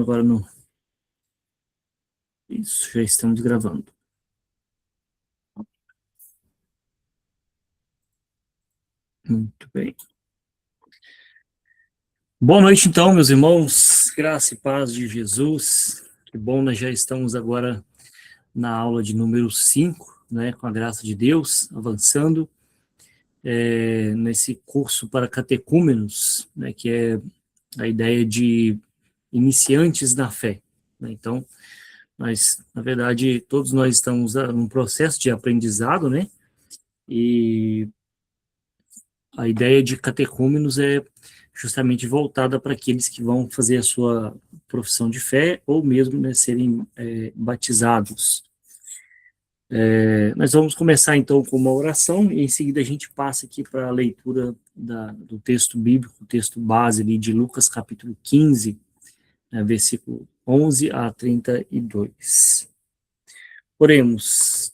Agora no. Isso, já estamos gravando. Muito bem. Boa noite, então, meus irmãos. Graça e paz de Jesus. Que bom, nós já estamos agora na aula de número 5, né, com a graça de Deus, avançando nesse curso para catecúmenos, né, que é a ideia de iniciantes na fé. Né? Então, na verdade, todos nós estamos num processo de aprendizado, né? E a ideia de catecúmenos é justamente voltada para aqueles que vão fazer a sua profissão de fé ou mesmo, né, serem batizados. Nós vamos começar então com uma oração e em seguida a gente passa aqui para a leitura do texto bíblico, o texto base ali de Lucas capítulo 15, né, versículo 11 a 32. Oremos.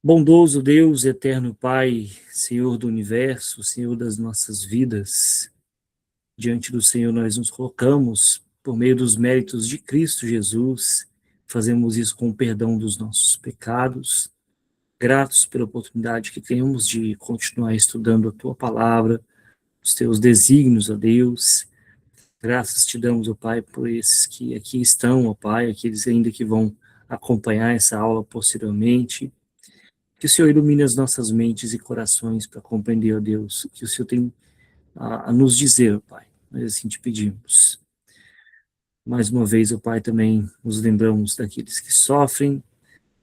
Bondoso Deus, eterno Pai, Senhor do universo, Senhor das nossas vidas, diante do Senhor nós nos colocamos por meio dos méritos de Cristo Jesus, fazemos isso com o perdão dos nossos pecados, gratos pela oportunidade que temos de continuar estudando a Tua Palavra, os Teus desígnios, ó Deus. Graças te damos, ó Pai, por esses que aqui estão, ó Pai, aqueles ainda que vão acompanhar essa aula posteriormente. Que o Senhor ilumine as nossas mentes e corações para compreender, ó Deus, o que o Senhor tem a nos dizer, ó Pai. Nós assim te pedimos. Mais uma vez, ó Pai, também nos lembramos daqueles que sofrem,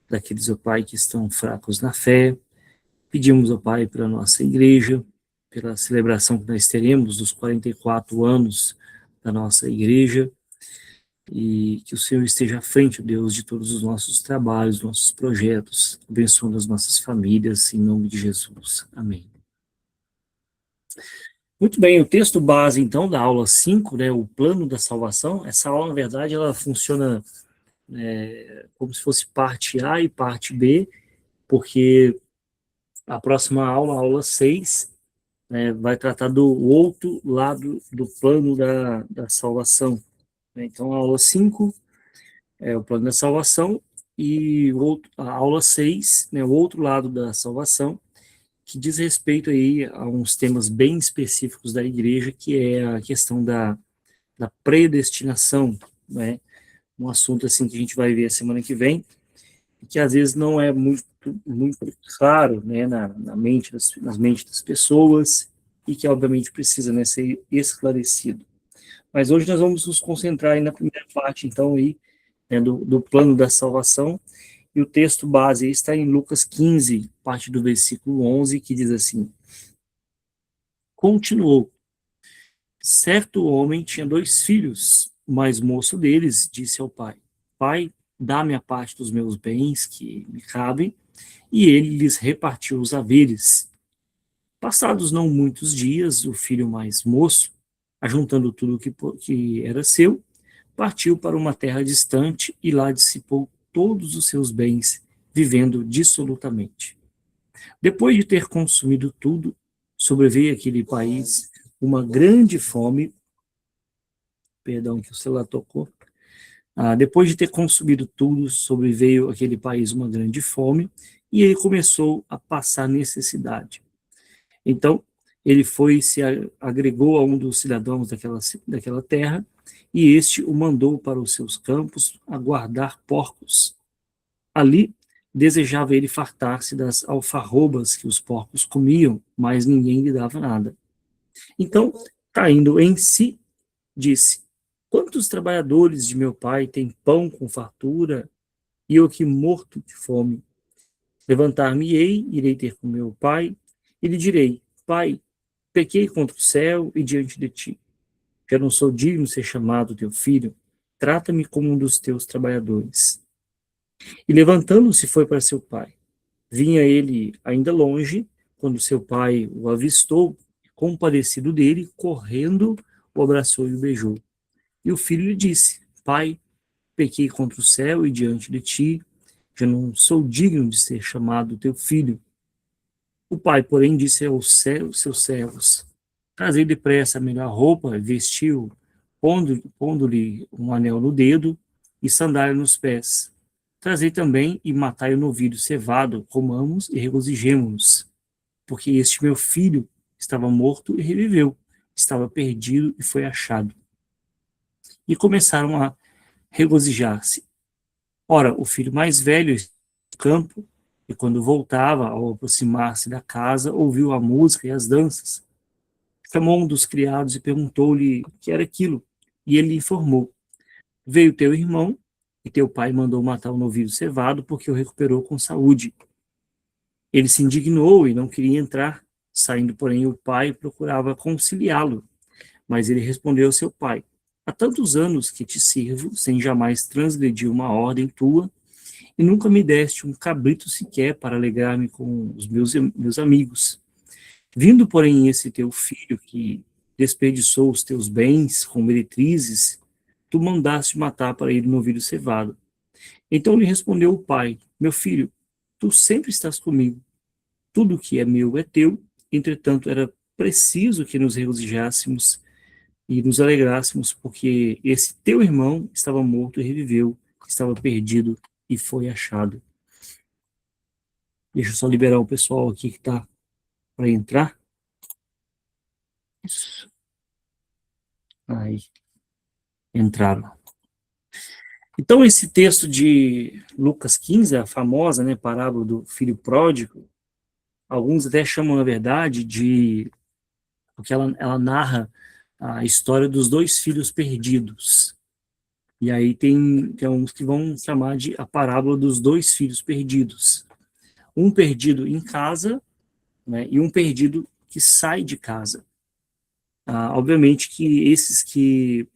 daqueles, ó Pai, que estão fracos na fé. Pedimos, ó Pai, pela nossa igreja, pela celebração que nós teremos dos 44 anos da nossa igreja, e que o Senhor esteja à frente, ó Deus, de todos os nossos trabalhos, nossos projetos, abençoando as nossas famílias, em nome de Jesus. Amém. Muito bem, o texto base, então, da aula 5, né, o plano da salvação. Essa aula, na verdade, ela funciona como se fosse parte A e parte B, porque a próxima aula, a aula 6, né, vai tratar do outro lado do plano da salvação. Então, a aula 5 é o plano da salvação, e a aula 6, né, o outro lado da salvação, que diz respeito aí a uns temas bem específicos da igreja, que é a questão da predestinação, né? Um assunto assim que a gente vai ver a semana que vem, que às vezes não é muito claro, né, nas mentes das pessoas, e que obviamente precisa, né, ser esclarecido. Mas hoje nós vamos nos concentrar aí na primeira parte, então, aí, né, do plano da salvação, e o texto base está em Lucas 15, parte do versículo 11, que diz assim: continuou. Certo homem tinha 2 filhos. O mais moço deles disse ao pai: Pai, dá-me a parte dos meus bens que me cabem. E ele lhes repartiu os haveres. Passados não muitos dias, o filho mais moço, ajuntando tudo que era seu, partiu para uma terra distante e lá dissipou todos os seus bens, vivendo dissolutamente. Depois de ter consumido tudo, sobreveio àquele país uma grande fome. Perdão, que o celular tocou. Depois de ter consumido tudo, sobreveio àquele país uma grande fome, e ele começou a passar necessidade. Então, ele se agregou a um dos cidadãos daquela terra, e este o mandou para os seus campos a guardar porcos. Ali, desejava ele fartar-se das alfarrobas que os porcos comiam, mas ninguém lhe dava nada. Então, caindo em si, disse: Quantos trabalhadores de meu pai têm pão com fartura, e eu aqui morto de fome? Levantar-me-ei, irei ter com meu pai, e lhe direi: Pai, pequei contra o céu e diante de ti. Já não sou digno de ser chamado teu filho. Trata-me como um dos teus trabalhadores. E levantando-se foi para seu pai. Vinha ele ainda longe, quando seu pai o avistou, compadecido dele, correndo, o abraçou e o beijou. E o filho lhe disse: Pai, pequei contra o céu e diante de ti, já não sou digno de ser chamado teu filho. O pai, porém, disse aos seus servos: Trazei depressa a melhor roupa, vestiu, pondo-lhe um anel no dedo e sandália nos pés. Trazei também e matai o novilho cevado, comamos e regozijemo-nos, porque este meu filho estava morto e reviveu, estava perdido e foi achado. E começaram a regozijar-se. Ora, o filho mais velho estava no campo, e quando voltava, ao aproximar-se da casa, ouviu a música e as danças. Chamou um dos criados e perguntou-lhe o que era aquilo. E ele lhe informou: Veio teu irmão, e teu pai mandou matar o novilho cevado, porque o recuperou com saúde. Ele se indignou e não queria entrar. Saindo, porém, o pai procurava conciliá-lo. Mas ele respondeu ao seu pai: Há tantos anos que te sirvo, sem jamais transgredir uma ordem tua, e nunca me deste um cabrito sequer para alegrar-me com os meus amigos. Vindo, porém, esse teu filho que desperdiçou os teus bens com meretrizes, tu mandaste matar para ele um novilho cevado. Então lhe respondeu o pai: Meu filho, tu sempre estás comigo. Tudo que é meu é teu. Entretanto, era preciso que nos regozijássemos e nos alegrássemos, porque esse teu irmão estava morto e reviveu, estava perdido e foi achado. Deixa eu só liberar o pessoal aqui que está para entrar. Isso. Aí, entraram. Então, esse texto de Lucas 15, a famosa, né, parábola do filho pródigo, alguns até chamam, na verdade, de... porque ela narra a história dos dois filhos perdidos. E aí tem uns que vão chamar de a parábola dos dois filhos perdidos. Um perdido em casa, né, e um perdido que sai de casa. Obviamente que esses que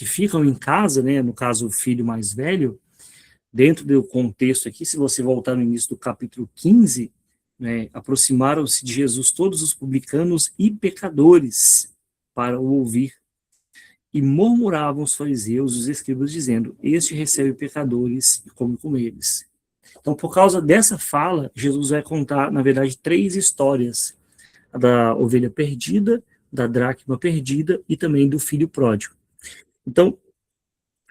ficam em casa, né, no caso o filho mais velho, dentro do contexto aqui, se você voltar no início do capítulo 15, né, aproximaram-se de Jesus todos os publicanos e pecadores para o ouvir, e murmuravam os fariseus e os escribas, dizendo: Este recebe pecadores e come com eles. Então, por causa dessa fala, Jesus vai contar, na verdade, 3 histórias: a da ovelha perdida, da dracma perdida e também do filho pródigo. Então,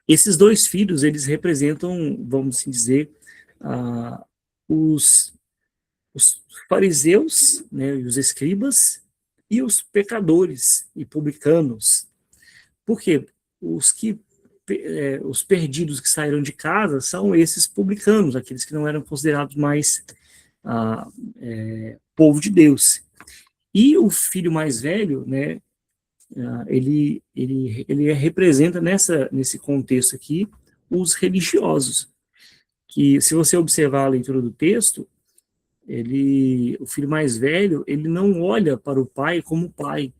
esses dois filhos, eles representam, vamos assim dizer, ah, os, os fariseus, né, os escribas, e os pecadores e publicanos. Por quê? Os perdidos que saíram de casa são esses publicanos, aqueles que não eram considerados mais povo de Deus. E o filho mais velho, né, ele representa nesse contexto aqui os religiosos, que se você observar a leitura do texto, o filho mais velho, ele não olha para o pai como pai,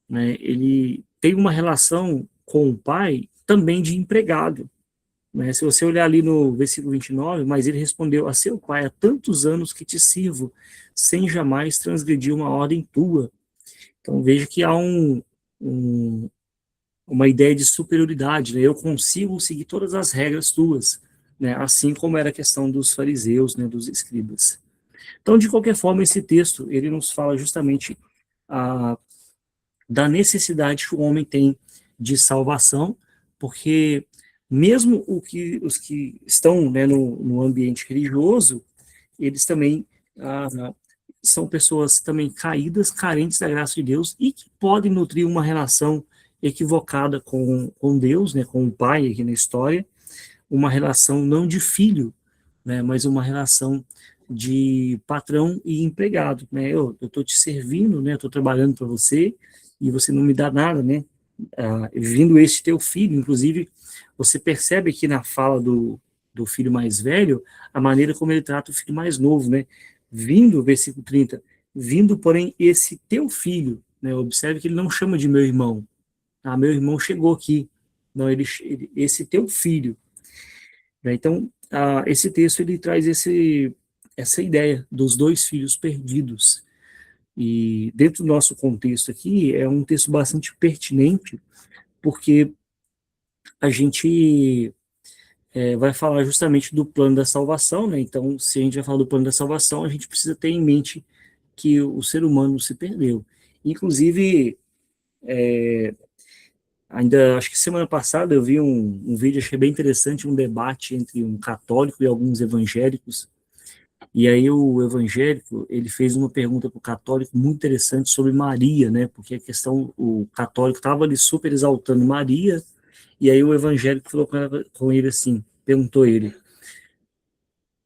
né? Ele tem uma relação com o pai também de empregado, né? Se você olhar ali no versículo 29, mas ele respondeu: A seu pai, há tantos anos que te sirvo, sem jamais transgredir uma ordem tua. Então veja que há um, uma ideia de superioridade, né? Eu consigo seguir todas as regras tuas, né? Assim como era a questão dos fariseus, né, dos escribas. Então, de qualquer forma, esse texto, ele nos fala justamente da necessidade que o homem tem de salvação, porque mesmo os que estão, né, no ambiente religioso, eles também são pessoas também caídas, carentes da graça de Deus e que podem nutrir uma relação equivocada com Deus, né, com o Pai aqui na história, uma relação não de filho, né, mas uma relação de patrão e empregado, né? Eu estou te servindo, né? Estou trabalhando para você e você não me dá nada, né? Vindo este teu filho, inclusive, você percebe aqui na fala do filho mais velho a maneira como ele trata o filho mais novo, né? Vindo, versículo 30, vindo, porém, esse teu filho, né? Observe que ele não chama de meu irmão. Meu irmão chegou aqui. Não, esse teu filho. Né? Então, esse texto ele traz essa ideia dos dois filhos perdidos. E dentro do nosso contexto aqui, é um texto bastante pertinente, porque a gente vai falar justamente do plano da salvação, né? Então, se a gente vai falar do plano da salvação, a gente precisa ter em mente que o ser humano se perdeu. Inclusive, Ainda, acho que semana passada eu vi um vídeo, achei bem interessante, um debate entre um católico e alguns evangélicos. E aí o evangélico, ele fez uma pergunta para o católico muito interessante sobre Maria, né? Porque a questão, o católico estava ali super exaltando Maria, e aí o evangélico falou com ele assim, perguntou ele,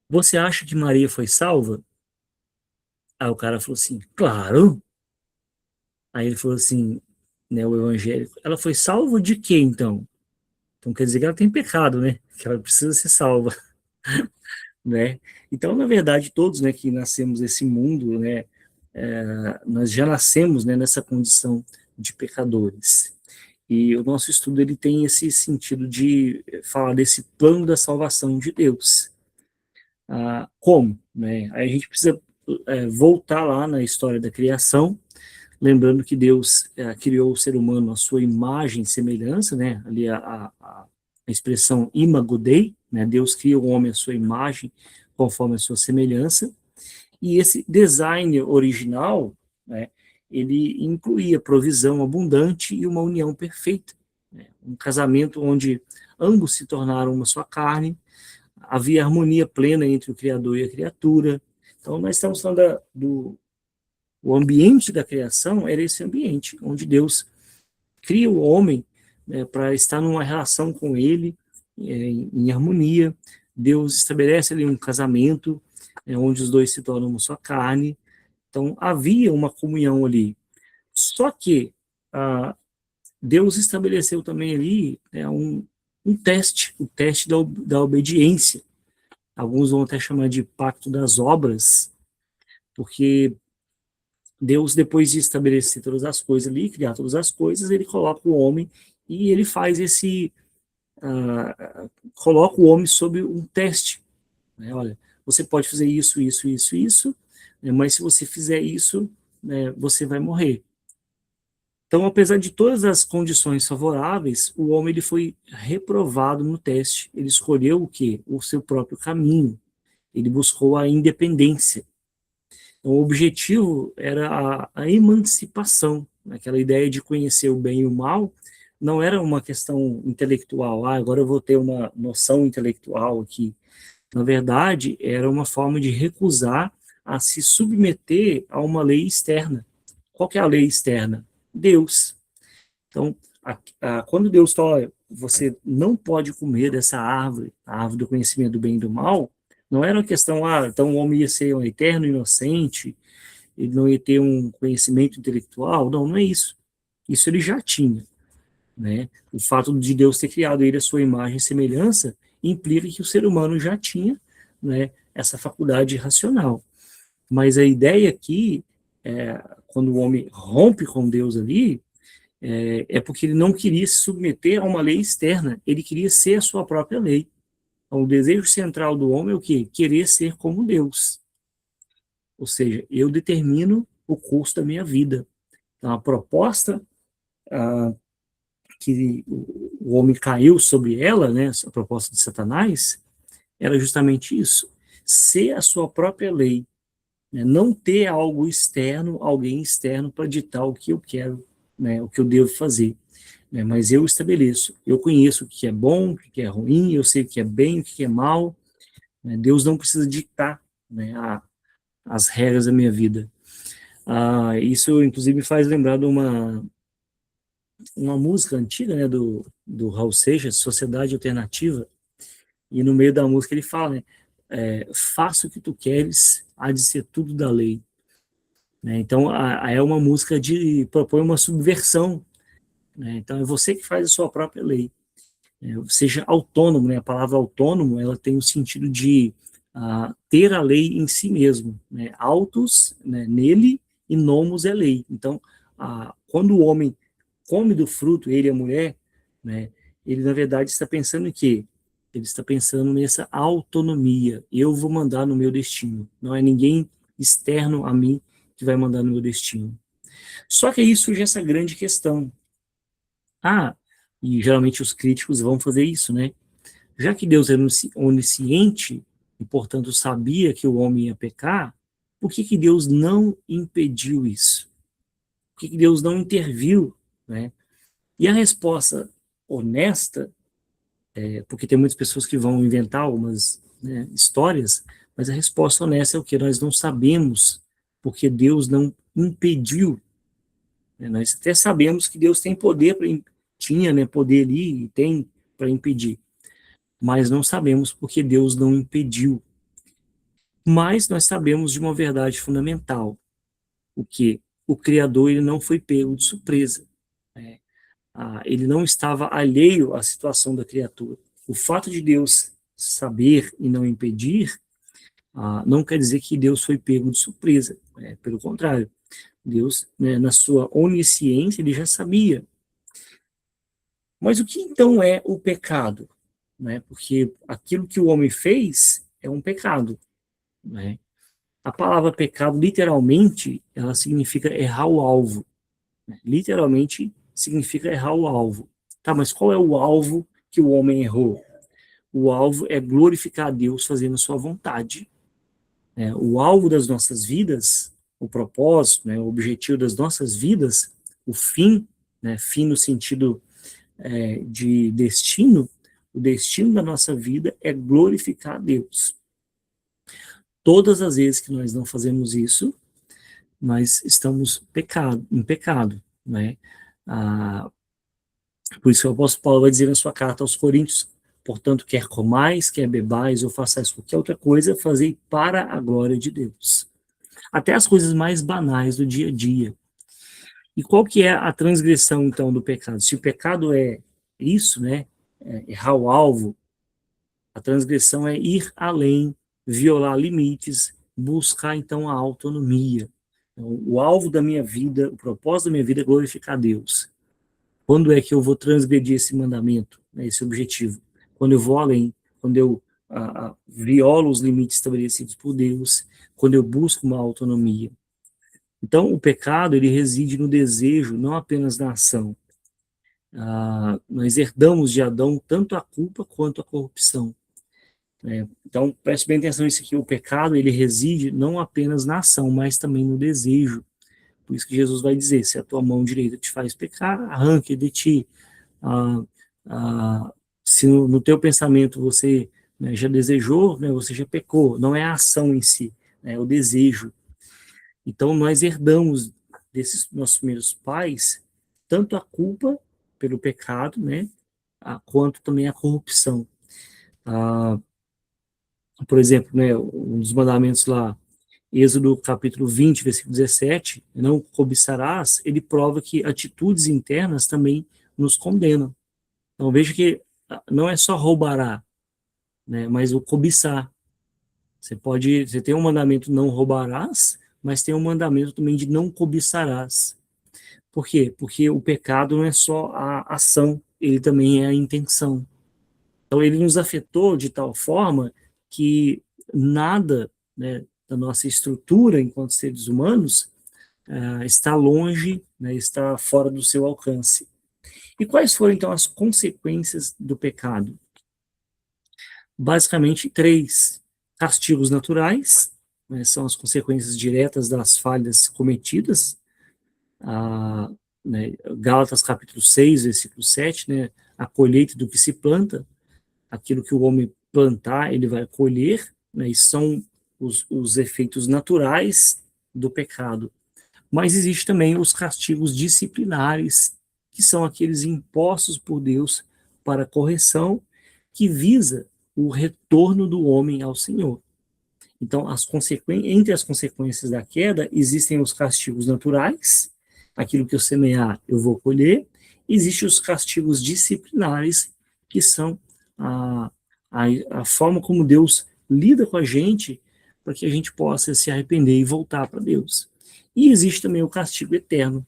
você acha que Maria foi salva? Aí o cara falou assim, claro. Aí ele falou assim, né, o evangélico, ela foi salva de quê então? Então quer dizer que ela tem pecado, né? Que ela precisa ser salva, né? Então, na verdade, todos, né, que nascemos nesse mundo, né, nós já nascemos, né, nessa condição de pecadores. E o nosso estudo ele tem esse sentido de falar desse plano da salvação de Deus. Como? Né? Aí a gente precisa voltar lá na história da criação, lembrando que Deus criou o ser humano à sua imagem e semelhança, né? Ali a expressão imago Dei, né? Deus cria o homem à sua imagem, conforme a sua semelhança, e esse design original, né, ele incluía provisão abundante e uma união perfeita. Né? Um casamento onde ambos se tornaram uma só carne, havia harmonia plena entre o Criador e a criatura. Então, nós estamos falando do o ambiente da criação, era esse ambiente onde Deus cria o homem, né, para estar numa relação com ele, em harmonia. Deus estabelece ali um casamento, onde os dois se tornam uma só carne. Então, havia uma comunhão ali. Só que Deus estabeleceu também ali, né, um teste, o teste da obediência. Alguns vão até chamar de pacto das obras, porque Deus, depois de estabelecer todas as coisas ali, criar todas as coisas, ele coloca o homem e ele faz coloca o homem sob um teste. Né? Olha, você pode fazer isso, isso, isso, isso, né, mas se você fizer isso, né, você vai morrer. Então, apesar de todas as condições favoráveis, o homem ele foi reprovado no teste. Ele escolheu o quê? O seu próprio caminho. Ele buscou a independência. Então, o objetivo era a emancipação, aquela ideia de conhecer o bem e o mal. Não era uma questão intelectual. Agora eu vou ter uma noção intelectual aqui. Na verdade, era uma forma de recusar a se submeter a uma lei externa. Qual que é a lei externa? Deus. Então, quando Deus fala, você não pode comer dessa árvore, a árvore do conhecimento do bem e do mal, não era uma questão, então o homem ia ser um eterno inocente, ele não ia ter um conhecimento intelectual, não é isso. Isso ele já tinha, né? O fato de Deus ter criado ele à sua imagem e semelhança implica que o ser humano já tinha, né, essa faculdade racional. Mas a ideia aqui, quando o homem rompe com Deus ali, é porque ele não queria se submeter a uma lei externa, ele queria ser a sua própria lei. Então, o desejo central do homem é o quê? Querer ser como Deus. Ou seja, eu determino o curso da minha vida. Então, a proposta ah, que o homem caiu sobre ela, né, a proposta de Satanás, era justamente isso: ser a sua própria lei, né, não ter algo externo, alguém externo para ditar o que eu quero, né, o que eu devo fazer. Né, mas eu estabeleço, eu conheço o que é bom, o que é ruim, eu sei o que é bem, o que é mal. Né, Deus não precisa ditar, né, as regras da minha vida. Isso, inclusive, me faz lembrar de uma música antiga, né, do Raul Seixas, Sociedade Alternativa, e no meio da música ele fala, né, faça o que tu queres, há de ser tudo da lei. Né, então, é uma música de propõe uma subversão. Né, então, é você que faz a sua própria lei. Seja autônomo, né, a palavra autônomo, ela tem o sentido de ter a lei em si mesmo. Né, autos, né, nele, e nomos é lei. Então, quando o homem come do fruto, ele e a mulher, né, ele na verdade está pensando em quê? Ele está pensando nessa autonomia. Eu vou mandar no meu destino. Não é ninguém externo a mim que vai mandar no meu destino. Só que aí surge essa grande questão. E geralmente os críticos vão fazer isso, né? Já que Deus era onisciente e, portanto, sabia que o homem ia pecar, por que Deus não impediu isso? Por que Deus não interviu, né? E a resposta honesta, porque tem muitas pessoas que vão inventar algumas, né, histórias, mas a resposta honesta é o que? Nós não sabemos, porque Deus não impediu, né? Nós até sabemos que Deus tem poder, tinha, né, poder ali e tem para impedir, mas não sabemos porque Deus não impediu. Mas nós sabemos de uma verdade fundamental, o que o Criador ele não foi pego de surpresa, né? Ele não estava alheio à situação da criatura. O fato de Deus saber e não impedir, não quer dizer que Deus foi pego de surpresa. Pelo contrário, Deus, né, na sua onisciência, ele já sabia. Mas o que então é o pecado? Né? Porque aquilo que o homem fez é um pecado. Né? A palavra pecado, literalmente, ela significa errar o alvo. Né? Literalmente, significa errar o alvo. Tá, mas qual é o alvo que o homem errou? O alvo é glorificar a Deus fazendo a sua vontade. Né? O alvo das nossas vidas, o propósito, né, o objetivo das nossas vidas, o fim, né, fim no sentido de destino, o destino da nossa vida é glorificar a Deus. Todas as vezes que nós não fazemos isso, nós estamos em pecado, né? Por isso que o apóstolo Paulo vai dizer na sua carta aos Coríntios: portanto, quer comais, quer bebais ou façais qualquer outra coisa, fazei para a glória de Deus. Até as coisas mais banais do dia a dia. E qual que é a transgressão, então, do pecado? Se o pecado é isso, né, errar o alvo, a transgressão é ir além, violar limites, buscar, então, a autonomia. Então, o alvo da minha vida, o propósito da minha vida é glorificar a Deus. Quando é que eu vou transgredir esse mandamento, né, esse objetivo? Quando eu vou além, quando eu violo os limites estabelecidos por Deus, quando eu busco uma autonomia. Então, o pecado, ele reside no desejo, não apenas na ação. Nós herdamos de Adão tanto a culpa quanto a corrupção. Né? Então, preste bem atenção nisso aqui. O pecado, ele reside não apenas na ação, mas também no desejo. Por isso que Jesus vai dizer: se a tua mão direita te faz pecar, arranque de ti. Ah, se no teu pensamento você, né, já desejou, né, você já pecou. Não é a ação em si, né, é o desejo. Então, nós herdamos desses nossos primeiros pais tanto a culpa pelo pecado, né, quanto também a corrupção. Por exemplo, né, um dos mandamentos lá, Êxodo capítulo 20, versículo 17, não cobiçarás, ele prova que atitudes internas também nos condenam. Então veja que não é só roubará, né, mas o cobiçar. Você tem um mandamento não roubarás, mas tem um mandamento também de não cobiçarás. Por quê? Porque o pecado não é só a ação, ele também é a intenção. Então ele nos afetou de tal forma que nada, né, da nossa estrutura enquanto seres humanos está longe, né, está fora do seu alcance. E quais foram então as consequências do pecado? Basicamente três: castigos naturais, né, são as consequências diretas das falhas cometidas. a, né, Gálatas capítulo 6, versículo 7, né, a colheita do que se planta, aquilo que o homem plantar, ele vai colher, né, e são os efeitos naturais do pecado. Mas existe também os castigos disciplinares, que são aqueles impostos por Deus para correção, que visa o retorno do homem ao Senhor. Então, entre as consequências da queda, existem os castigos naturais, aquilo que eu semear, eu vou colher. Existem os castigos disciplinares, que são a, a forma como Deus lida com a gente, para que a gente possa se arrepender e voltar para Deus. E existe também o castigo eterno,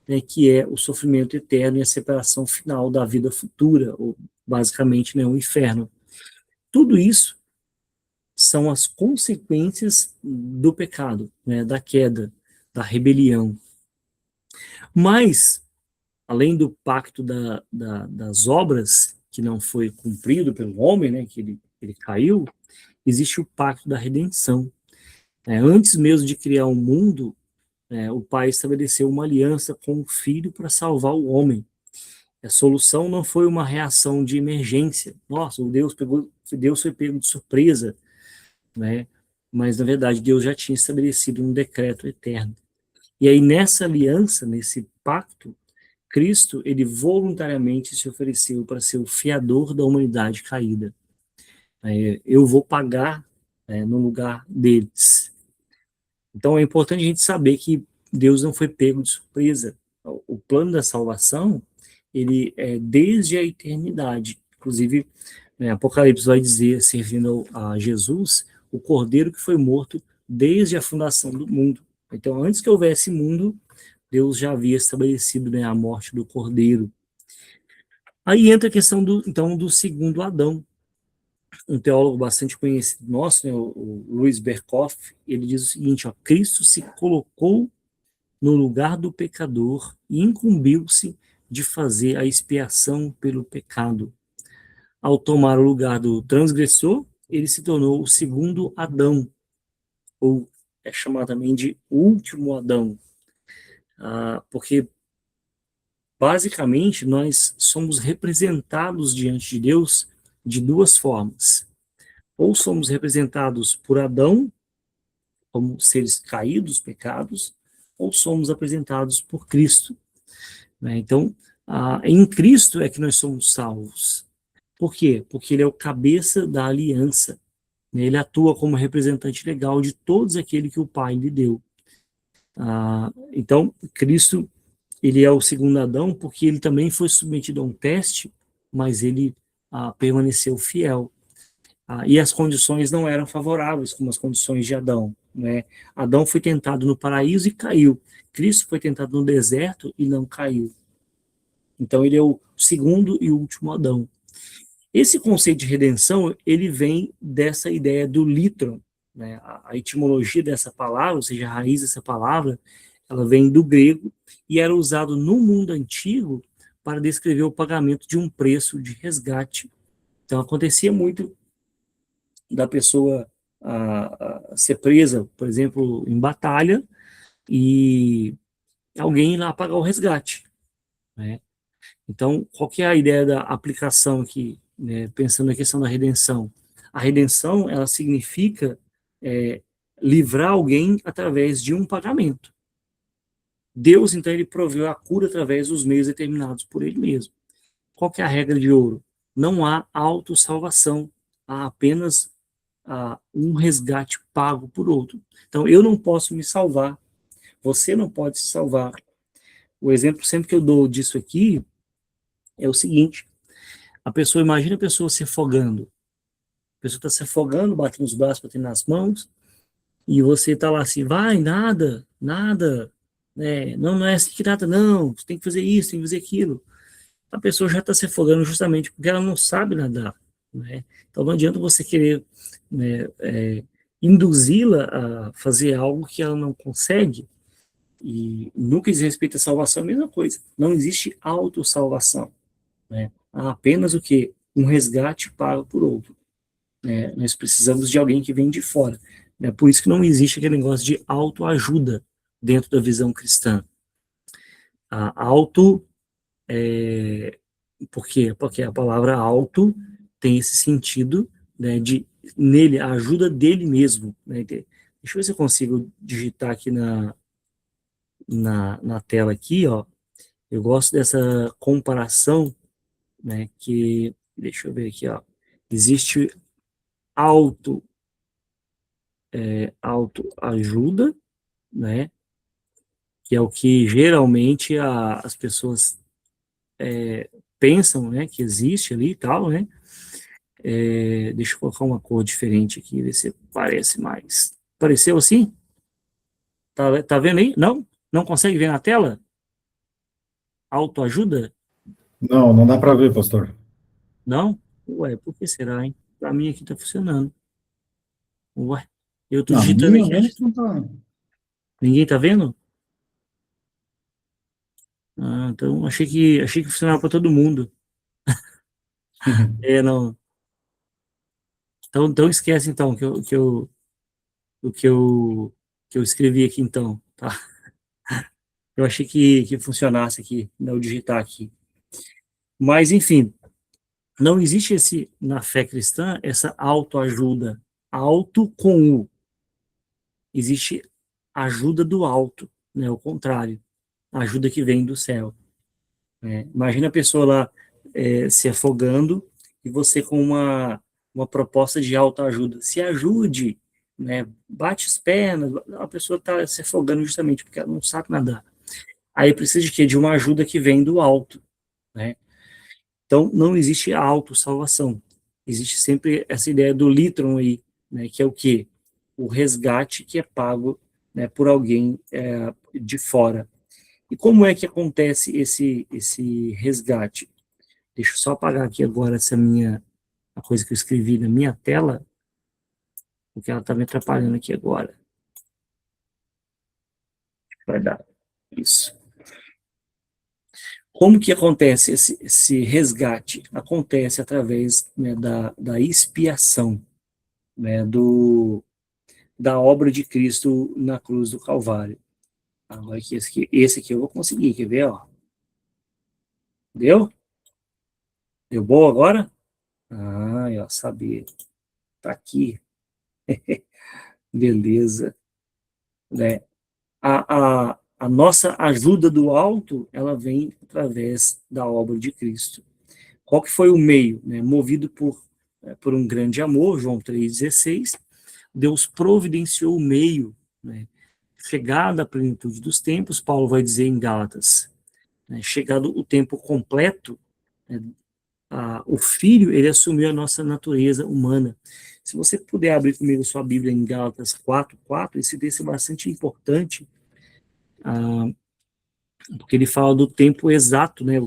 né, que é o sofrimento eterno e a separação final da vida futura, ou basicamente, né, o inferno. Tudo isso são as consequências do pecado, né, da queda, da rebelião. Mas, além do pacto das obras, que não foi cumprido pelo homem, né, que ele caiu, existe o pacto da redenção. Antes mesmo de criar o mundo, o pai estabeleceu uma aliança com o filho para salvar o homem. A solução não foi uma reação de emergência. Nossa, Deus foi pego de surpresa, né? Mas na verdade Deus já tinha estabelecido um decreto eterno. E aí nessa aliança, nesse pacto, Cristo, ele voluntariamente se ofereceu para ser o fiador da humanidade caída. Eu vou pagar, no lugar deles. Então é importante a gente saber que Deus não foi pego de surpresa. O plano da salvação, ele é desde a eternidade. Inclusive, Apocalipse vai dizer, servindo a Jesus, o cordeiro que foi morto desde a fundação do mundo. Então, antes que houvesse mundo, Deus já havia estabelecido, a morte do cordeiro. Aí entra a questão então, do segundo Adão. Um teólogo bastante conhecido nosso, o Luiz Berkhoff, ele diz o seguinte: Cristo se colocou no lugar do pecador e incumbiu-se de fazer a expiação pelo pecado. Ao tomar o lugar do transgressor, ele se tornou o segundo Adão, ou é chamado também de último Adão, porque basicamente nós somos representados diante de Deus de duas formas. Ou somos representados por Adão, como seres caídos, pecados, ou somos apresentados por Cristo. Então, em Cristo é que nós somos salvos. Por quê? Porque ele é o cabeça da aliança. Ele atua como representante legal de todos aqueles que o Pai lhe deu. Então, Cristo, ele é o segundo Adão porque ele também foi submetido a um teste, mas ele permaneceu fiel. E as condições não eram favoráveis como as condições de Adão. Adão foi tentado no paraíso e caiu. Cristo foi tentado no deserto e não caiu. Então ele é o segundo e último Adão. Esse conceito de redenção, ele vem dessa ideia do litron. A etimologia dessa palavra, ou seja, a raiz dessa palavra, ela vem do grego e era usado no mundo antigo para descrever o pagamento de um preço de resgate. Então acontecia muito da pessoa ser presa, por exemplo, em batalha, e alguém lá pagar o resgate. Então, qual que é a ideia da aplicação aqui, pensando na questão da redenção? A redenção, ela significa livrar alguém através de um pagamento. Deus, então, ele proveu a cura através dos meios determinados por ele mesmo. Qual que é a regra de ouro? Não há autossalvação, há apenas um resgate pago por outro. Então, eu não posso me salvar, você não pode se salvar. O exemplo sempre que eu dou disso aqui é o seguinte: imagina a pessoa se afogando. A pessoa está se afogando, batendo os braços, batendo nas mãos, e você está lá assim, vai, nada, nada, não é assim que nada, não, você tem que fazer isso, tem que fazer aquilo. A pessoa já está se afogando justamente porque ela não sabe nadar. Então não adianta você querer induzi-la a fazer algo que ela não consegue. E no que diz respeito à salvação, a mesma coisa. Não existe autossalvação. Há apenas o que? Um resgate pago por outro. Nós precisamos de alguém que vem de fora. Por isso que não existe aquele negócio de autoajuda dentro da visão cristã. A auto, por quê? Porque a palavra auto tem esse sentido, de nele, a ajuda dele mesmo. Deixa eu ver se eu consigo digitar aqui na tela aqui, ó. Eu gosto dessa comparação, que, deixa eu ver aqui, ó. Existe auto, autoajuda, que é o que geralmente as pessoas pensam, que existe ali e tal, deixa eu colocar uma cor diferente aqui, ver se parece mais. Pareceu assim? Tá vendo aí? Não? Não consegue ver na tela? Autoajuda? Não, não dá para ver, pastor. Não? Ué, por que será, hein? Pra mim aqui tá funcionando. Ué, eu tô Na digitando minha aqui. mesmo não tá. Ninguém tá vendo? Então achei que funcionava para todo mundo. Não. Então esquece então o que eu escrevi aqui então, tá? Eu achei que funcionasse aqui, não digitar aqui. Mas, enfim, não existe na fé cristã essa autoajuda, alto com U. Existe ajuda do alto, né? O contrário, a ajuda que vem do céu. Né? Imagina a pessoa lá se afogando e você com uma proposta de autoajuda. Se ajude, né? Bate as pernas, a pessoa está se afogando justamente porque ela não sabe nadar. Aí precisa de quê? De uma ajuda que vem do alto, né? Então, não existe a autossalvação. Existe sempre essa ideia do litron aí, né, que é o quê? O resgate que é pago, né, por alguém de fora. E como é que acontece esse resgate? Deixa eu só apagar aqui agora a coisa que eu escrevi na minha tela, porque ela está me atrapalhando aqui agora. Vai dar isso. Como que acontece esse resgate? Acontece através, né, da expiação, né, da obra de Cristo na cruz do Calvário. Agora que esse aqui eu vou conseguir, quer ver? Ó. Deu? Deu boa agora? Ah, eu sabia. Tá aqui. Beleza. Né? A nossa ajuda do alto, ela vem através da obra de Cristo. Qual que foi o meio? Né? Movido por um grande amor, João 3,16, Deus providenciou o meio, né? Chegada a plenitude dos tempos, Paulo vai dizer em Gálatas, né? Chegado o tempo completo, né? O Filho, ele assumiu a nossa natureza humana. Se você puder abrir comigo sua Bíblia em Gálatas 4:4, esse texto é bastante importante, ah, porque ele fala do tempo exato, né?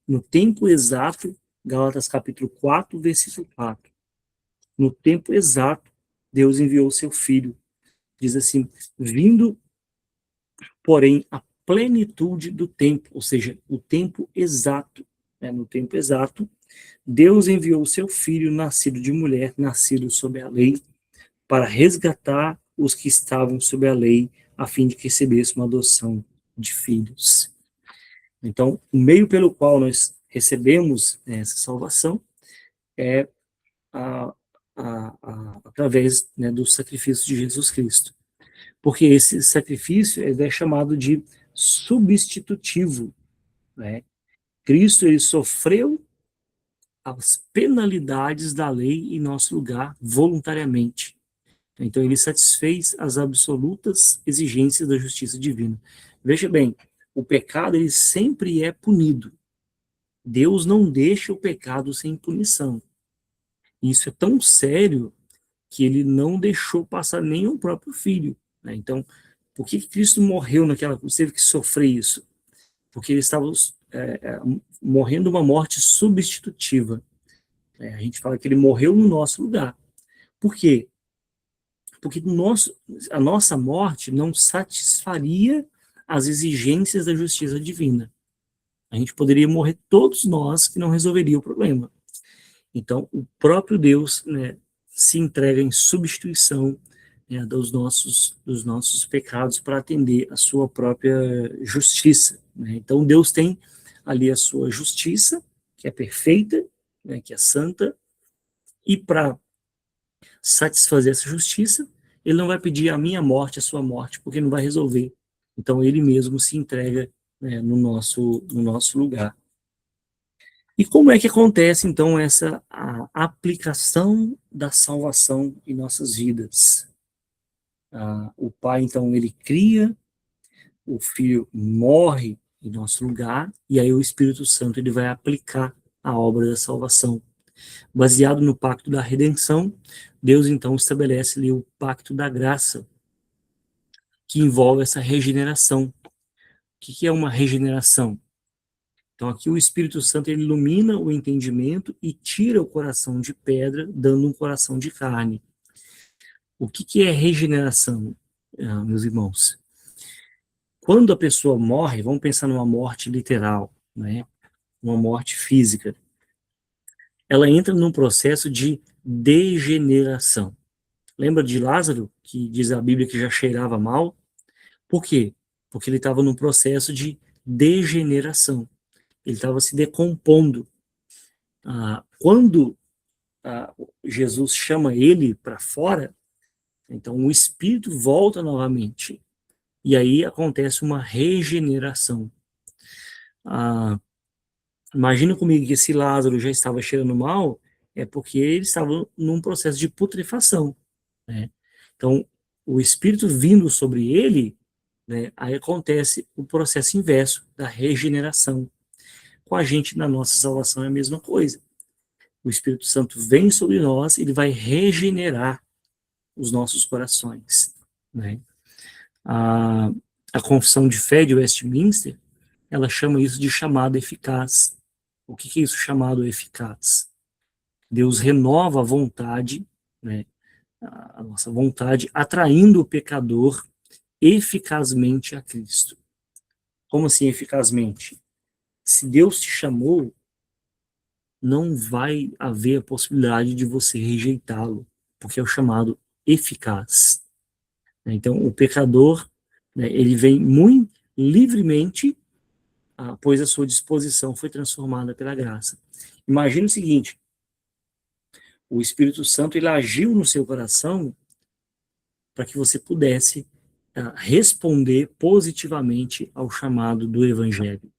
No tempo exato, Gálatas capítulo 4, versículo 4. No tempo exato, Deus enviou o seu Filho. Diz assim, vindo, porém, a plenitude do tempo, ou seja, o tempo exato. Né? No tempo exato, Deus enviou o seu Filho, nascido de mulher, nascido sob a lei, para resgatar os que estavam sob a lei, a fim de que recebesse uma adoção de filhos. Então, o meio pelo qual nós recebemos essa salvação é através, né, do sacrifício de Jesus Cristo. Porque esse sacrifício é chamado de substitutivo. Né? Cristo ele sofreu as penalidades da lei em nosso lugar voluntariamente. Então, ele satisfez as absolutas exigências da justiça divina. Veja bem, o pecado ele sempre é punido. Deus não deixa o pecado sem punição. Isso é tão sério que ele não deixou passar nem o próprio filho. Né? Então, por que Cristo morreu naquela cruz? Teve que sofrer isso? Porque ele estava morrendo uma morte substitutiva. A gente fala que ele morreu no nosso lugar. Por quê? Porque a nossa morte não satisfaria as exigências da justiça divina. A gente poderia morrer todos nós que não resolveria o problema. Então, o próprio Deus, né, se entrega em substituição, né, dos nossos pecados para atender a sua própria justiça. Né? Então, Deus tem ali a sua justiça, que é perfeita, né, que é santa, e para satisfazer essa justiça, ele não vai pedir a minha morte, a sua morte, porque não vai resolver. Então, ele mesmo se entrega, né, no nosso lugar. E como é que acontece, então, a aplicação da salvação em nossas vidas? O Pai, então, ele cria, o Filho morre em nosso lugar, e aí o Espírito Santo ele vai aplicar a obra da salvação. Baseado no pacto da redenção, Deus, então, estabelece ali o pacto da graça, que envolve essa regeneração. O que é uma regeneração? Então, aqui o Espírito Santo ele ilumina o entendimento e tira o coração de pedra, dando um coração de carne. O que é regeneração, meus irmãos? Quando a pessoa morre, vamos pensar numa morte literal, né? Uma morte física. Ela entra num processo de degeneração. Lembra de Lázaro, que diz a Bíblia que já cheirava mal? Por quê? porque ele estava num processo de degeneração. Ele estava se decompondo. Quando Jesus chama ele para fora, então o espírito volta novamente. E aí acontece uma regeneração. Imagina comigo que esse Lázaro já estava cheirando mal, é porque ele estava num processo de putrefação, né? Então, o espírito vindo sobre ele, né, aí acontece o processo inverso da regeneração. Com a gente, na nossa salvação, é a mesma coisa. O Espírito Santo vem sobre nós, ele vai regenerar os nossos corações, né? A, a confissão de fé de Westminster, ela chama isso de chamado eficaz. O que é isso, chamado eficaz? Deus renova a vontade, né, a nossa vontade, atraindo o pecador eficazmente a Cristo. Como assim eficazmente? Se Deus te chamou, não vai haver a possibilidade de você rejeitá-lo, porque é o chamado eficaz. Então, o pecador, né, ele vem muito livremente, pois a sua disposição foi transformada pela graça. Imagine o seguinte: o Espírito Santo ele agiu no seu coração para que você pudesse responder positivamente ao chamado do Evangelho.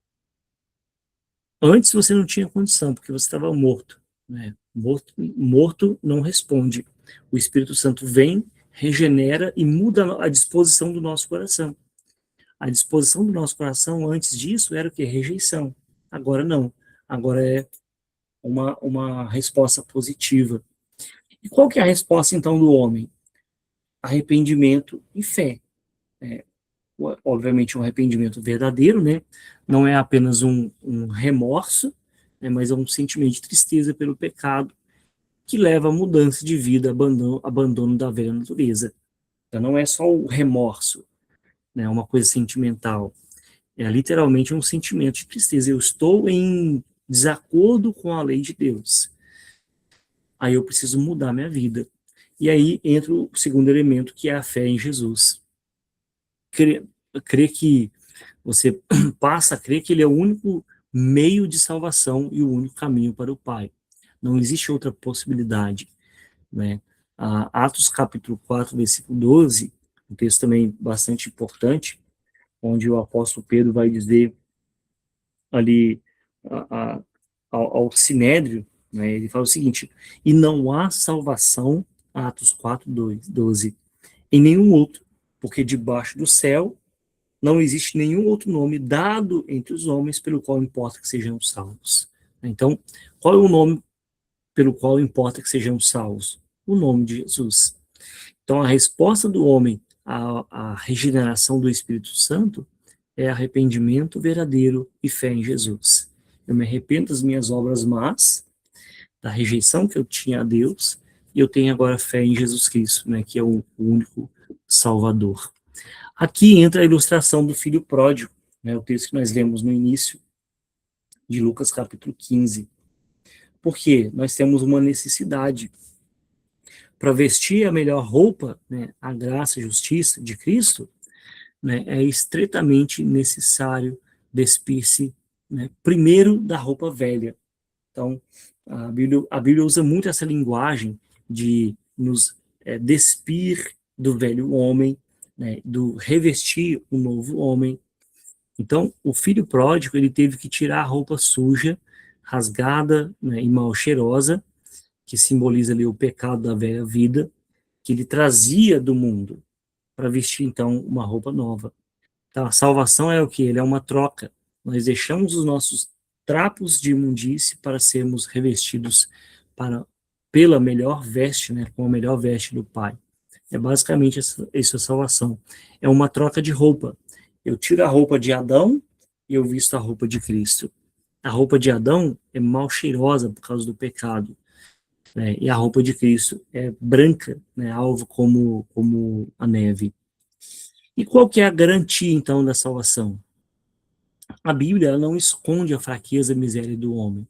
Antes você não tinha condição, porque você estava morto, né? Morto não responde. O Espírito Santo vem, regenera e muda a disposição do nosso coração. A disposição do nosso coração antes disso era o que? Rejeição. Agora não. Agora é uma resposta positiva. E qual que é a resposta então do homem? Arrependimento e fé. Obviamente um arrependimento verdadeiro, né? Não é apenas um remorso, né? Mas é um sentimento de tristeza pelo pecado que leva a mudança de vida, abandono da velha natureza. Então não é só o remorso, né? Uma coisa sentimental. É literalmente um sentimento de tristeza. Eu estou em desacordo com a lei de Deus. Aí eu preciso mudar minha vida. E aí entra o segundo elemento, que é a fé em Jesus. Crer que você passa a crer que ele é o único meio de salvação e o único caminho para o Pai. Não existe outra possibilidade, né? Atos capítulo 4, versículo 12, um texto também bastante importante, onde o apóstolo Pedro vai dizer ali ao Sinédrio, né, ele fala o seguinte: e não há salvação, Atos 4, 12, em nenhum outro, porque debaixo do céu não existe nenhum outro nome dado entre os homens pelo qual importa que sejamos salvos. Então, qual é o nome pelo qual importa que sejamos salvos? O nome de Jesus. Então, a resposta do homem à regeneração do Espírito Santo é arrependimento verdadeiro e fé em Jesus. Eu me arrependo das minhas obras más, da rejeição que eu tinha a Deus, e eu tenho agora fé em Jesus Cristo, né, que é o único Salvador. Aqui entra a ilustração do filho pródigo, né, o texto que nós lemos no início de Lucas capítulo 15. Porque nós temos uma necessidade para vestir a melhor roupa, né, a graça e a justiça de Cristo, né, é estritamente necessário despir-se, né, primeiro da roupa velha. Então, a Bíblia usa muito essa linguagem de nos despir do velho homem, né, do revestir o novo homem. Então, o filho pródigo, ele teve que tirar a roupa suja, rasgada, né, e mal cheirosa, que simboliza ali o pecado da velha vida, que ele trazia do mundo, para vestir, então, uma roupa nova. Então, a salvação é o que? Ele é uma troca. Nós deixamos os nossos trapos de imundície para sermos revestidos pela melhor veste, né, com a melhor veste do Pai. É basicamente essa salvação. É uma troca de roupa. Eu tiro a roupa de Adão e eu visto a roupa de Cristo. A roupa de Adão é mal cheirosa por causa do pecado, né, e a roupa de Cristo é branca, né, alvo como a neve. E qual que é a garantia, então, da salvação? A Bíblia ela não esconde a fraqueza e a miséria do homem.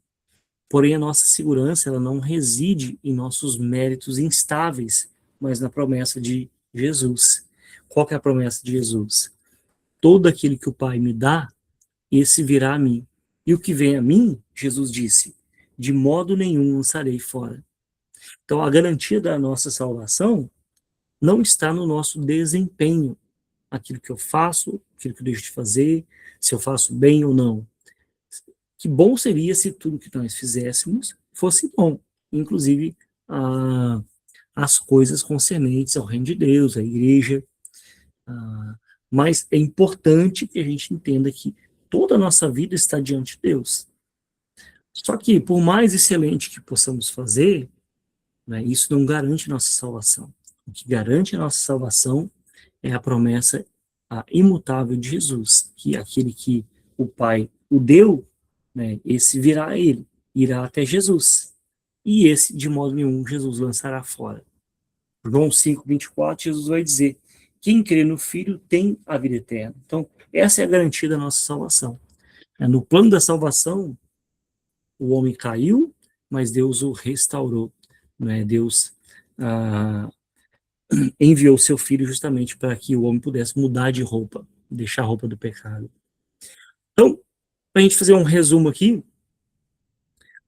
Porém, a nossa segurança ela não reside em nossos méritos instáveis, mas na promessa de Jesus. Qual que é a promessa de Jesus? todo aquele que o Pai me dá, esse virá a mim. E o que vem a mim, Jesus disse, de modo nenhum lançarei fora. Então, a garantia da nossa salvação não está no nosso desempenho, aquilo que eu faço, aquilo que eu deixo de fazer, se eu faço bem ou não. Que bom seria se tudo que nós fizéssemos fosse bom, inclusive as coisas concernentes ao reino de Deus, à igreja. Mas é importante que a gente entenda que toda a nossa vida está diante de Deus. Só que, por mais excelente que possamos fazer, né, isso não garante nossa salvação. O que garante a nossa salvação é a promessa imutável de Jesus, que aquele que o Pai o deu, né, esse virá a ele, irá até Jesus. E esse, de modo nenhum, Jesus lançará fora. João 5:24, Jesus vai dizer, quem crê no Filho tem a vida eterna. Então, essa é a garantia da nossa salvação. No plano da salvação, o homem caiu, mas Deus o restaurou. Né? Deus enviou seu Filho justamente para que o homem pudesse mudar de roupa, deixar a roupa do pecado. Então, para a gente fazer um resumo aqui,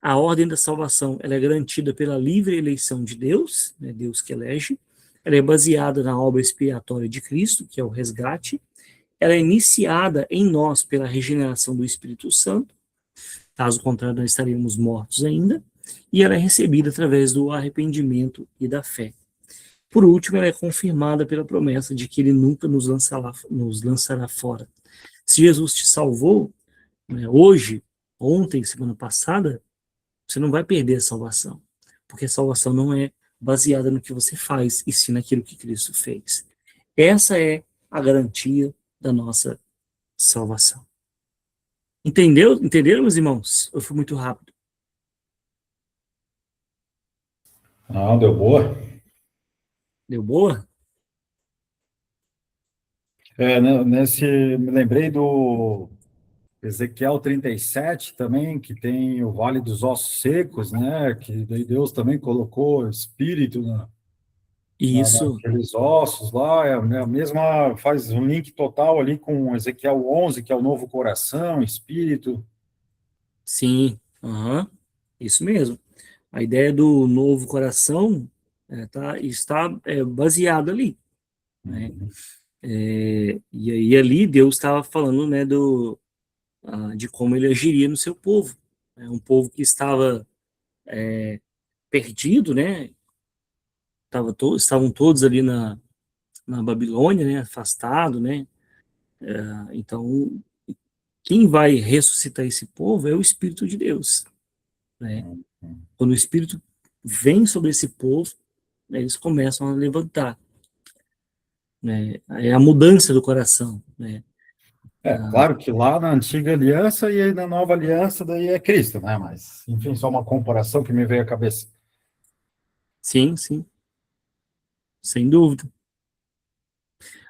a ordem da salvação ela é garantida pela livre eleição de Deus, né, Deus que elege, ela é baseada na obra expiatória de Cristo, que é o resgate, ela é iniciada em nós pela regeneração do Espírito Santo, caso contrário nós estaríamos mortos ainda, e ela é recebida através do arrependimento e da fé. Por último, ela é confirmada pela promessa de que ele nunca nos lançará fora. Se Jesus te salvou, né, hoje, ontem, semana passada, você não vai perder a salvação, porque a salvação não é baseada no que você faz, e sim naquilo que Cristo fez. Essa é a garantia da nossa salvação. Entendeu? Entenderam, meus irmãos? Eu fui muito rápido. Não, deu boa. Deu boa? Me lembrei do Ezequiel 37 também, que tem o Vale dos Ossos Secos, né? Que daí Deus também colocou espírito Isso, naqueles ossos lá. É a mesma, faz um link total ali com Ezequiel 11, que é o novo coração, espírito. sim, isso mesmo. A ideia do novo coração está baseada ali, né? Uhum. E aí ali Deus estava falando, né, de como ele agiria no seu povo, né? Um povo que estava perdido, né? Estavam todos ali na Babilônia, né? Afastado, né? Então, quem vai ressuscitar esse povo é o Espírito de Deus, né? Quando o Espírito vem sobre esse povo, né, eles começam a levantar, né? É a mudança do coração, né? Claro que lá na antiga aliança e aí na nova aliança daí é Cristo, né? Mas, enfim, só uma comparação que me veio à cabeça. Sim, sim, sem dúvida.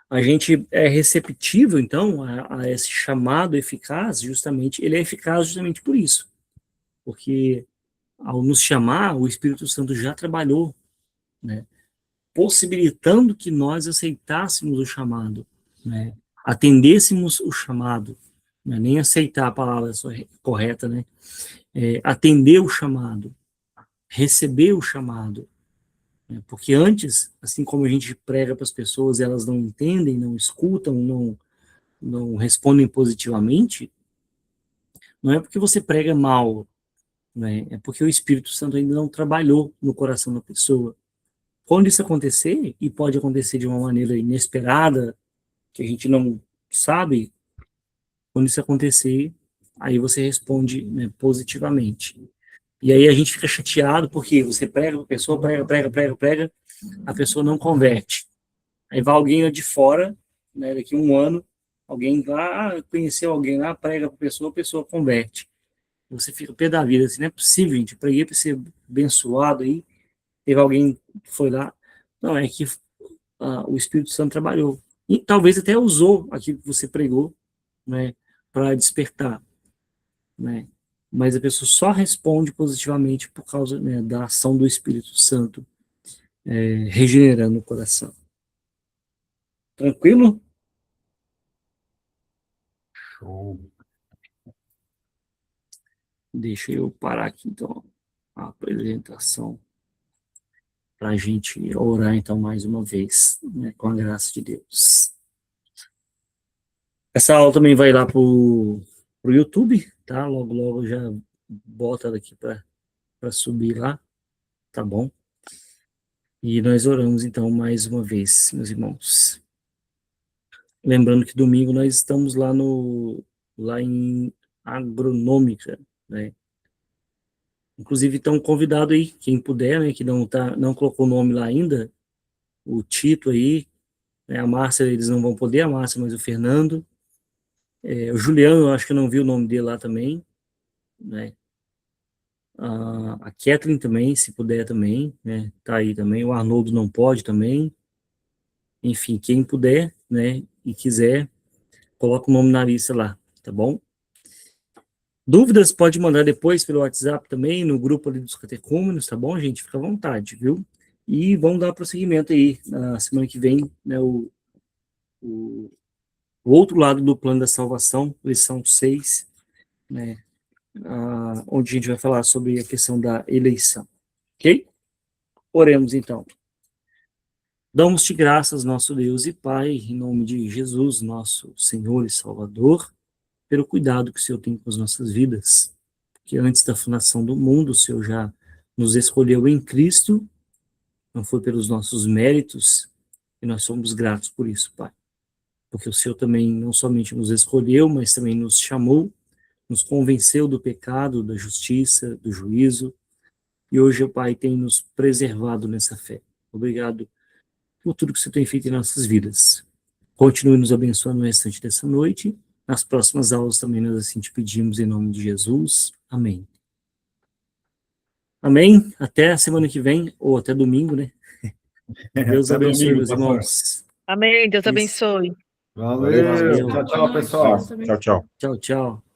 A gente é receptível, então, a esse chamado eficaz, justamente, ele é eficaz justamente por isso, porque ao nos chamar, o Espírito Santo já trabalhou, né, possibilitando que nós aceitássemos o chamado, né, atendêssemos o chamado, né, nem aceitar a palavra correta, né, atender o chamado, receber o chamado, né, porque antes, assim como a gente prega para as pessoas, elas não entendem, não escutam, não respondem positivamente, não é porque você prega mal, né, é porque o Espírito Santo ainda não trabalhou no coração da pessoa. Quando isso acontecer, e pode acontecer de uma maneira inesperada, que a gente não sabe, quando isso acontecer, aí você responde, né, positivamente. E aí a gente fica chateado porque você prega, a pessoa prega, a pessoa não converte. Aí vai alguém lá de fora, né, daqui a um ano, alguém lá, conheceu alguém lá, prega para a pessoa converte. Você fica pé da vida, assim, não é possível, gente, eu preguei para ser abençoado aí, teve alguém que foi lá. Não, é que o Espírito Santo trabalhou. E talvez até usou aquilo que você pregou, né, para despertar, né? Mas a pessoa só responde positivamente por causa, né, da ação do Espírito Santo regenerando o coração. Tranquilo? Show. Deixa eu parar aqui, então, a apresentação, para a gente orar, então, mais uma vez, né, com a graça de Deus. Essa aula também vai lá pro YouTube, tá? Logo, logo já bota daqui para subir lá, tá bom? E nós oramos, então, mais uma vez, meus irmãos. Lembrando que domingo nós estamos lá em Agronômica, né? Inclusive, estão convidados aí, quem puder, né, que não colocou o nome lá ainda, o Tito aí, né, a Márcia, eles não vão poder, a Márcia, mas o Fernando. O Juliano, eu acho que eu não vi o nome dele lá também, né? A Kathleen também, se puder também, né? Tá aí também. O Arnoldo não pode também. Enfim, quem puder, né? E quiser, coloca o nome na lista lá, tá bom? Dúvidas pode mandar depois pelo WhatsApp também, no grupo ali dos catecúmenos, tá bom, gente? Fica à vontade, viu? E vamos dar prosseguimento aí, na semana que vem, né? O outro lado do plano da salvação, lição 6, né? Onde a gente vai falar sobre a questão da eleição, ok? Oremos então. Damos-te graças, nosso Deus e Pai, em nome de Jesus, nosso Senhor e Salvador, pelo cuidado que o Senhor tem com as nossas vidas, que antes da fundação do mundo o Senhor já nos escolheu em Cristo, não foi pelos nossos méritos, e nós somos gratos por isso, Pai. Porque o Senhor também não somente nos escolheu, mas também nos chamou, nos convenceu do pecado, da justiça, do juízo, e hoje o Pai tem nos preservado nessa fé. Obrigado por tudo que você tem feito em nossas vidas. Continue nos abençoando no restante dessa noite. Nas próximas aulas também nós assim te pedimos em nome de Jesus. Amém. Amém. Até a semana que vem, ou até domingo, né? Deus Até abençoe, domingo, meus pastor. irmãos. Amém. Deus Isso. abençoe. Valeu. Valeu. Tchau, tchau, pessoal. Tchau, tchau. Tchau, tchau.